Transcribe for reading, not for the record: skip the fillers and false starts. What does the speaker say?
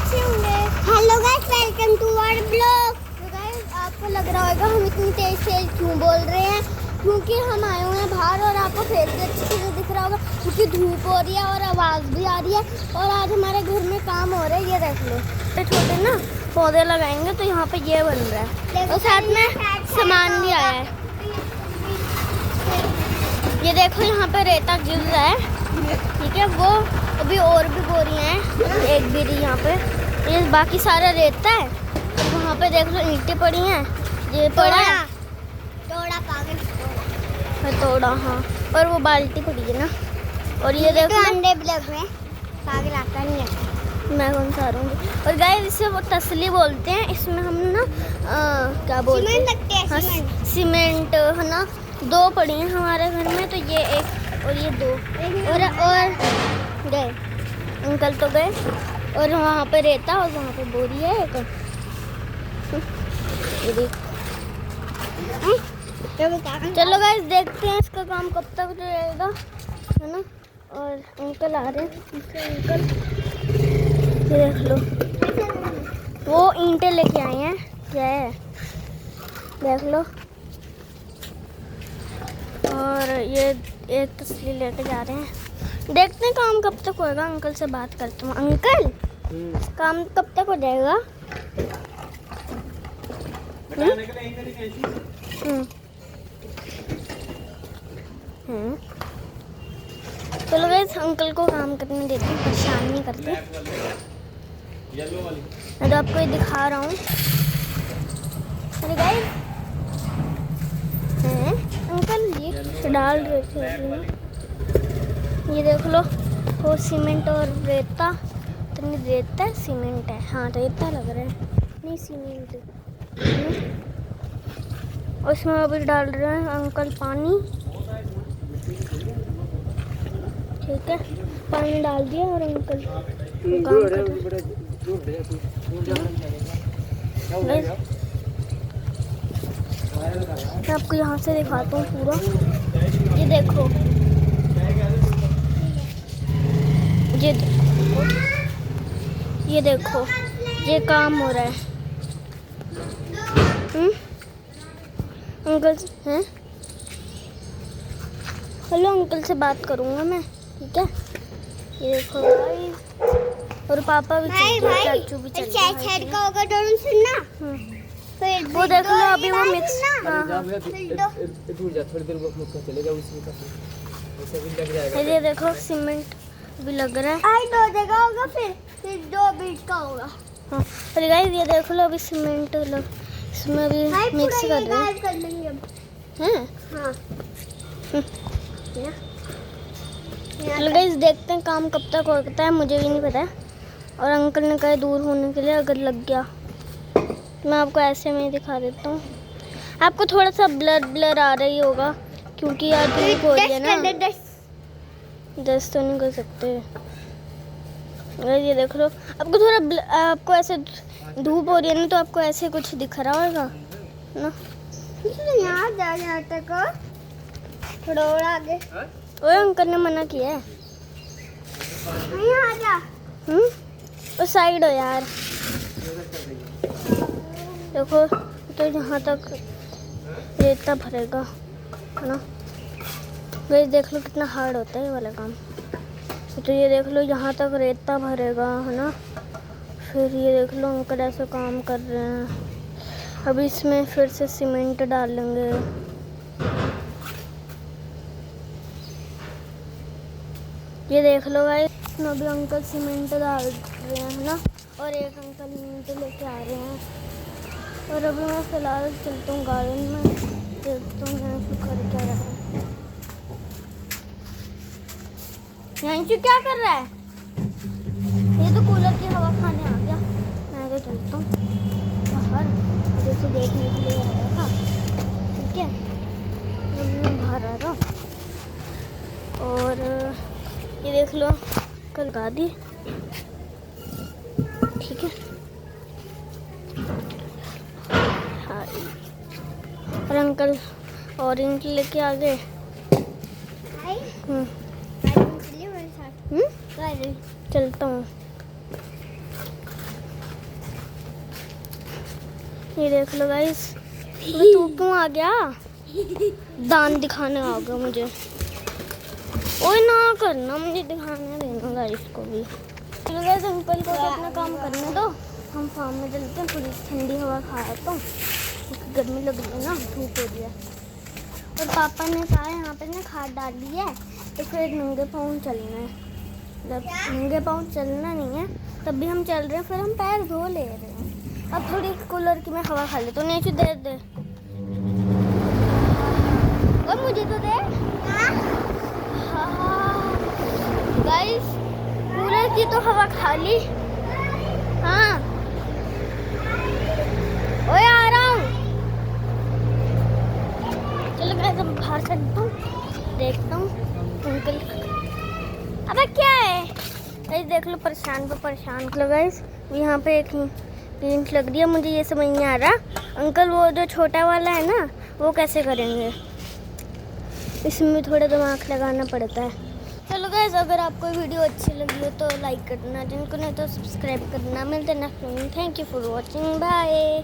अच्छे होंगे। Hello guys, welcome to our blog. तो गाइस आपको लग रहा होगा हम इतनी तेज क्यों बोल रहे हैं, क्योंकि हम आए हुए हैं बाहर और आपको फेस भी अच्छे से दिख रहा होगा क्योंकि धूप हो रही है और आवाज़ भी आ रही है। और आज हमारे घर में काम हो रहा है, ये देख लो। छोटे ना पौधे लगाएंगे तो यहाँ पे ये बन रहा है और साथ में सामान भी आया है। ये देखो यहाँ पे रेता गिर रहा है, ठीक है। वो अभी और भी बोरियां हैं, एक भी यहाँ पे, ये बाकी सारा रेता है। और वहाँ पे देख लो ईंटें पड़ी हैं, ये पड़ा है तोड़ा पागल तोड़ा, हाँ। और वो बाल्टी पड़ी है ना। और ये देखो अंडे भी लग रहे हैं, पागल आता नहीं है, मैं कौन सा रहूँगी। और गाइस इसे वो तसली बोलते हैं। इसमें हम ना क्या बोलते हैं, सीमेंट है ना। 2 पड़ी हैं हमारे घर में, तो ये एक और ये 2 और गए अंकल तो गए। और वहाँ पे रेता और वहाँ पे बोरी है एक। चलो गाइस देखते हैं इसका काम कब तक रहेगा, है ना। और अंकल आ रहे हैं, अंकल ये देख लो, वो ईंटें लेके आए हैं, क्या है देख लो। और ये एक तस्वीर लेके जा रहे हैं, देखते हैं काम कब तक होएगा। अंकल से बात करता हूँ। अंकल काम कब तक हो जाएगा? चलो गाइस अंकल को काम करने देते हैं, परेशान नहीं करते। मैं तो आपको ये दिखा रहा हूँ। अरे गाइस अंकल ये डाल रहे थे, ये देख लो। वो सीमेंट और रेता, तो नहीं रेता है सीमेंट है, हाँ रेता लग रहा है, नहीं सीमेंट। और इसमें अभी डाल रहे हैं अंकल पानी, ठीक है। पानी डाल दिया और अंकल काम कर रहे हैं। मैं आपको यहाँ से दिखाता हूँ पूरा, ये देखो, ये देखो ये काम हो रहा है। अंकल हैं, हेलो अंकल से बात करूँगा मैं, ठीक है। ये देखो भाई, और पापा भी चल रहे, चाचू भी चल रहे। वो देख लो अभी वो मिक्स, ये देखो सीमेंट भी लग रहा है, 2 जगह होगा, फिर 2 बीच का होगा, हाँ। और गाइस ये देख लो अभी सीमेंट इसमें भी मिक्स कर रहे हैं, हैं हाँ। चलो गाइस देखते हैं काम कब तक होता है, मुझे भी नहीं पता है। और अंकल ने कहा दूर होने के लिए, अगर लग गया मैं आपको ऐसे में ही दिखा देता हूँ। आपको थोड़ा सा ब्लर आ रही होगा क्योंकि यार धूप हो रही है ना, दस तो नहीं कर सकते। ये देख लो, आपको थोड़ा आपको ऐसे धूप हो रही है ना, तो आपको ऐसे कुछ दिख रहा होगा ना। यहाँ जा तक थोड़ा और आगे। ओए अंकल ने मना किया है, यहाँ जा, उस साइड हो यार। देखो तो यहाँ तक रेता भरेगा, है ना। गाइस देख लो कितना हार्ड होता है ये वाला काम। तो ये देख लो यहाँ तक रेता भरेगा, है ना। फिर ये देख लो अंकल ऐसे काम कर रहे हैं। अभी इसमें फिर से सीमेंट डालेंगे। ये देख लो गाइस, अभी अंकल सीमेंट डाल रहे हैं, है ना। और एक अंकल ईंट लेके आ रहे हैं। और अभी मैं फ़िलहाल चलता हूँ गार्डन में, देखता हूँ यहाँ से कर क्या रहा है। यहाँ से क्या कर रहा है? ये तो कूलर की हवा खाने आ गया। मैं तो चलता हूँ बाहर, जैसे देखने के लिए आया था, ठीक है। मैं बाहर आ रहा हूँ। और ये देख लो कल गा दी, ठीक है। हाँ और अंकल ऑरेंज लेके आ गए। चलता हूँ। ये देख लो गाइस, तू क्यों आ गया? दांत दिखाने आ गया मुझे। ओए ना करना, मुझे दिखाने देना गाइस को भी। चलो गाइस, अंकल को तो अपना काम करने दो, हम फार्म में चलते हैं, थोड़ी ठंडी हवा खाया तो गर्मी लग रही है ना, धूप हो रही है। और पापा ने कहा यहाँ पे ना खाद डाली है तो फिर नंगे पाँव चलना है। जब नंगे पाँव चलना नहीं है तब भी हम चल रहे हैं, फिर हम पैर धो ले रहे हैं। अब थोड़ी कूलर की मैं हवा खा लेता हूँ। नीचे दे दे और मुझे तो दे। गाइस, कूलर की तो हवा खा ली। हाँ ओए आ रहा हूँ। चलो गाइस, हम बाहर चलता हूँ, देखता हूँ अंकल। अबे क्या है गाइस, देख लो, परेशान पे परेशान कर लो गाइस। यहाँ पे एक ईंट लग रही है, मुझे ये समझ नहीं आ रहा अंकल वो जो छोटा वाला है ना वो कैसे करेंगे, इसमें थोड़ा दिमाग लगाना पड़ता है। चलो गाइस, अगर आपको वीडियो अच्छी लगी हो तो लाइक करना, जिनको नहीं तो सब्सक्राइब करना। मिलते हैं next time. Thank you for watching, bye.